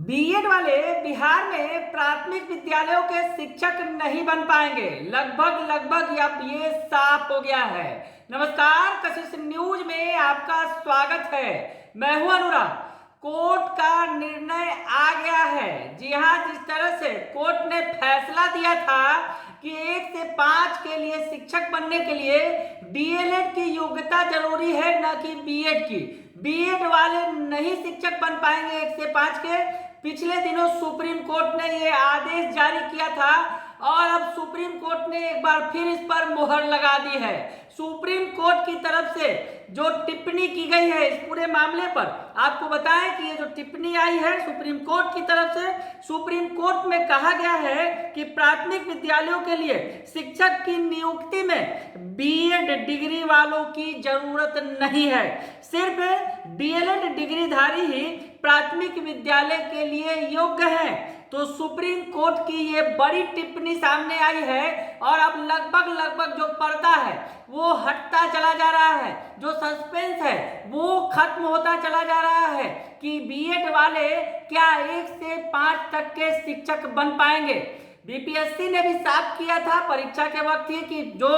BEd वाले बिहार में प्राथमिक विद्यालयों के शिक्षक नहीं बन पाएंगे। लगभग अब ये साफ हो गया है। नमस्कार, कशिश न्यूज में आपका स्वागत है। मैं हूं अनुराग। कोर्ट का निर्णय आ गया है। जी हां, जिस तरह से कोर्ट ने फैसला दिया था कि 1 से 5 के लिए शिक्षक बनने के लिए डीएलएड की योग्यता जरूरी है, न कि बीएड की। बीएड वाले नहीं शिक्षक बन पाएंगे 1 से 5 के। पिछले दिनों सुप्रीम कोर्ट ने ये आदेश जारी किया था और अब सुप्रीम कोर्ट ने एक बार फिर इस पर मुहर लगा दी है। सुप्रीम कोर्ट की तरफ से जो टिप्पणी की गई है इस पूरे मामले पर, आपको बताएं कि ये जो टिप्पणी आई है सुप्रीम कोर्ट की तरफ से, सुप्रीम कोर्ट में कहा गया है कि प्राथमिक विद्यालयों के लिए शिक्षक की नियुक्ति में बीएड डिग्री वालों की जरूरत नहीं है। सिर्फ डीएलएड डिग्रीधारी ही प्राथमिक विद्यालय के लिए योग्य हैं। तो सुप्रीम कोर्ट की ये बड़ी टिप्पणी सामने आई है और अब लगभग जो पर्दा है वो हटता चला जा रहा है, जो सस्पेंस है वो खत्म होता चला जा रहा है कि बीएड वाले क्या 1 से 5 तक के शिक्षक बन पाएंगे। बीपीएससी ने भी साफ किया था परीक्षा के वक्त ही कि जो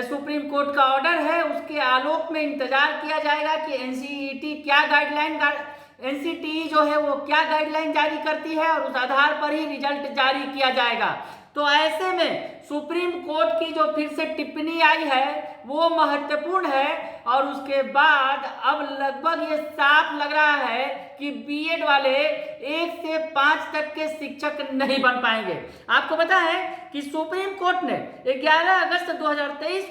सुप्रीम कोर्ट का ऑर्डर है उसके आलोक में इंतजार किया जाएगा कि एनसीईटी क्या गाइडलाइन एनसीटीई जो है वो क्या गाइडलाइन जारी करती है और उस आधार पर ही रिजल्ट जारी किया जाएगा। तो ऐसे में सुप्रीम कोर्ट की जो फिर से टिप्पणी आई है वो महत्वपूर्ण है और उसके बाद अब लगभग ये साफ लग रहा है कि बीएड वाले 1 से 5 तक के शिक्षक नहीं बन पाएंगे। आपको पता है कि सुप्रीम कोर्ट ने 11 अगस्त 2023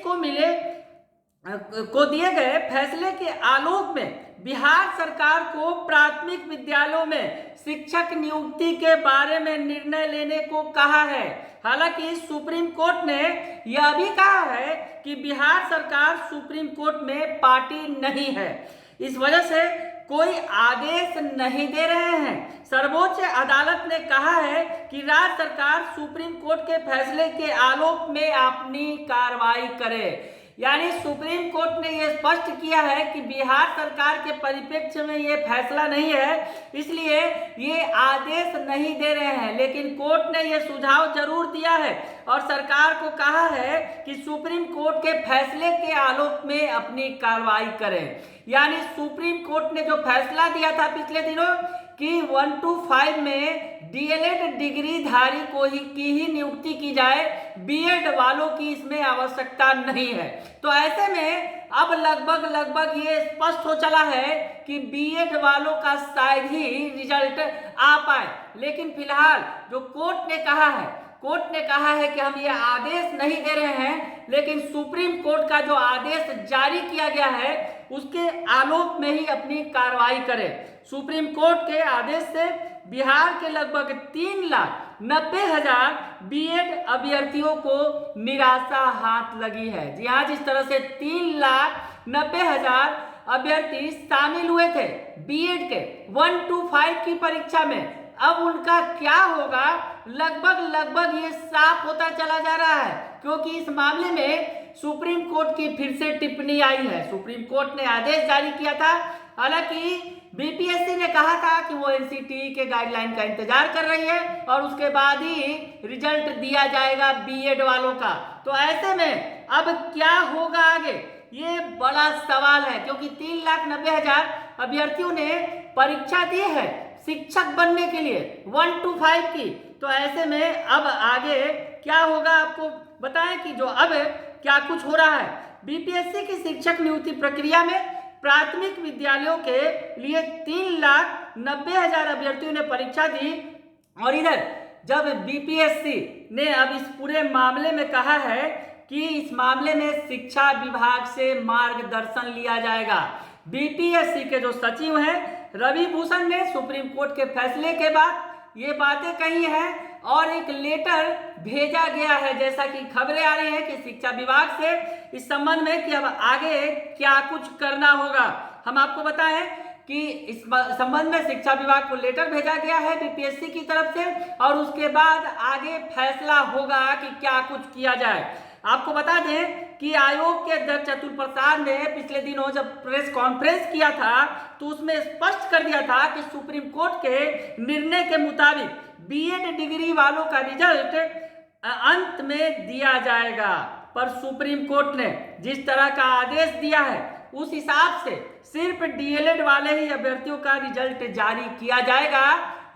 को दिए गए फैसले के आलोक में बिहार सरकार को प्राथमिक विद्यालयों में शिक्षक नियुक्ति के बारे में निर्णय लेने को कहा है। हालांकि सुप्रीम कोर्ट ने यह भी कहा है कि बिहार सरकार सुप्रीम कोर्ट में पार्टी नहीं है, इस वजह से कोई आदेश नहीं दे रहे हैं। सर्वोच्च अदालत ने कहा है कि राज्य सरकार सुप्रीम कोर्ट के फैसले के आलोक में अपनी कार्रवाई करे। यानी सुप्रीम कोर्ट ने यह स्पष्ट किया है कि बिहार सरकार के परिप्रेक्ष्य में यह फैसला नहीं है, इसलिए ये आदेश नहीं दे रहे हैं। लेकिन कोर्ट ने यह सुझाव जरूर दिया है और सरकार को कहा है कि सुप्रीम कोर्ट के फैसले के आलोक में अपनी कार्रवाई करें। यानी सुप्रीम कोर्ट ने जो फैसला दिया था पिछले दिनों कि 1 to 5 में डीएलएड डिग्रीधारी की ही नियुक्ति की जाए, बीएड वालों की इसमें आवश्यकता नहीं है। तो ऐसे में अब लगभग ये स्पष्ट हो चला है कि बीएड वालों का शायद ही रिजल्ट आ पाए। लेकिन फिलहाल जो कोर्ट ने कहा है कि हम ये आदेश नहीं दे रहे हैं, लेकिन सुप्रीम कोर्ट का जो आदेश जारी किया गया है उसके आलोक में ही अपनी कार्रवाई करें। सुप्रीम कोर्ट के आदेश से बिहार के लगभग 3,90,000 बीएड अभ्यर्थियों को निराशा हाथ लगी है। जी हाँ, जिस तरह से 3,90,000 अभ्यर्थी शामिल हुए थे बीएड के 1 to 5 की परीक्षा में, अब उनका क्या होगा लगभग ये साफ होता चला जा रहा है, क्योंकि इस मामले में सुप्रीम कोर्ट की फिर से टिप्पणी आई है। सुप्रीम कोर्ट ने आदेश जारी किया था, हालांकि बीपीएससी ने कहा था कि वो एनसीटीई के गाइडलाइन का इंतजार कर रही है और उसके बाद ही रिजल्ट दिया जाएगा बीएड वालों का। तो ऐसे में अब क्या होगा आगे, ये बड़ा सवाल है, क्योंकि 3,90,000 अभ्यर्थियों ने परीक्षा दी है शिक्षक बनने के लिए 1 to 5 की। तो ऐसे में अब आगे क्या होगा आपको बताएं कि जो अब क्या कुछ हो रहा है। बीपीएससी की शिक्षक नियुक्ति प्रक्रिया में प्राथमिक विद्यालयों के लिए 3,90,000 अभ्यर्थियों ने परीक्षा दी और इधर जब बीपीएससी ने अब इस पूरे मामले में कहा है कि इस मामले में शिक्षा विभाग से मार्गदर्शन लिया जाएगा। बीपीएससी के जो सचिव हैं रवि भूषण ने सुप्रीम कोर्ट के फैसले के बाद ये बातें कही हैं और एक लेटर भेजा गया है, जैसा कि खबरें आ रही हैं कि शिक्षा विभाग से इस संबंध में कि अब आगे क्या कुछ करना होगा। हम आपको बताएं कि इस संबंध में शिक्षा विभाग को लेटर भेजा गया है बीपीएससी की तरफ से और उसके बाद आगे फैसला होगा कि क्या कुछ किया जाए। आपको बता दें कि आयोग के अध्यक्ष अतुल प्रसाद ने पिछले दिनों जब प्रेस कॉन्फ्रेंस किया था तो उसमें स्पष्ट कर दिया था कि सुप्रीम कोर्ट के निर्णय के मुताबिक बीएड डिग्री वालों का रिजल्ट अंत में दिया जाएगा। पर सुप्रीम कोर्ट ने जिस तरह का आदेश दिया है उस हिसाब से सिर्फ डीएलएड वाले ही अभ्यर्थियों का रिजल्ट जारी किया जाएगा,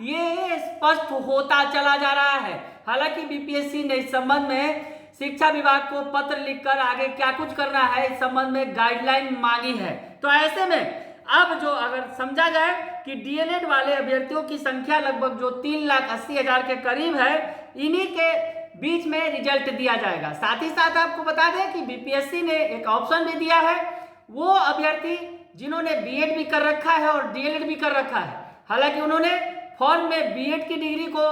ये स्पष्ट होता चला जा रहा है। हालांकि बीपीएससी ने इस संबंध में शिक्षा विभाग को पत्र लिखकर आगे क्या कुछ करना है इस संबंध में गाइडलाइन मांगी है। तो ऐसे में अब जो अगर समझा जाए कि डीएलएड वाले अभ्यर्थियों की संख्या लगभग जो 3,80,000 के करीब है, इन्हीं के बीच में रिजल्ट दिया जाएगा। साथ ही साथ आपको बता दें कि बीपीएससी ने एक ऑप्शन भी दिया है, वो अभ्यर्थी जिन्होंने बीएड भी कर रखा है और डीएलएड भी कर रखा है, हालांकि उन्होंने फॉर्म में बीएड की डिग्री को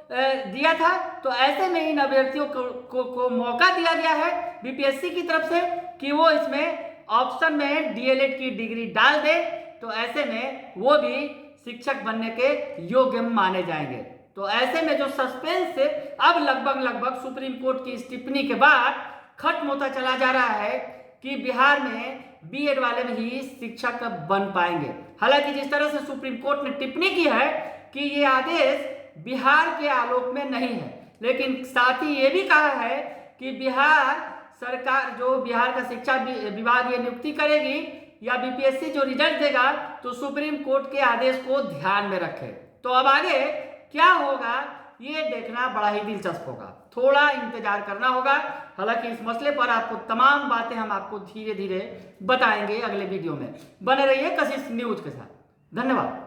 दिया था, तो ऐसे में इन अभ्यर्थियों को मौका दिया गया है बीपीएससी की तरफ से कि वो इसमें ऑप्शन में डीएलएड की डिग्री डाल दे, तो ऐसे में वो भी शिक्षक बनने के योग्य माने जाएंगे। तो ऐसे में जो सस्पेंस अब लगभग सुप्रीम कोर्ट की इस टिप्पणी के बाद खत्म होता चला जा रहा है कि बिहार में बीएड वाले में ही शिक्षक बन पाएंगे। हालांकि जिस तरह से सुप्रीम कोर्ट ने टिप्पणी की है कि ये आदेश बिहार के आलोक में नहीं है, लेकिन साथ ही ये भी कहा है कि बिहार सरकार जो बिहार का शिक्षा विभाग ये नियुक्ति करेगी या बीपीएससी जो रिजल्ट देगा तो सुप्रीम कोर्ट के आदेश को ध्यान में रखे। तो अब आगे क्या होगा ये देखना बड़ा ही दिलचस्प होगा, थोड़ा इंतजार करना होगा। हालांकि इस मसले पर आपको तमाम बातें हम आपको धीरे धीरे बताएंगे अगले वीडियो में। बने रहिए कशिश न्यूज के साथ। धन्यवाद।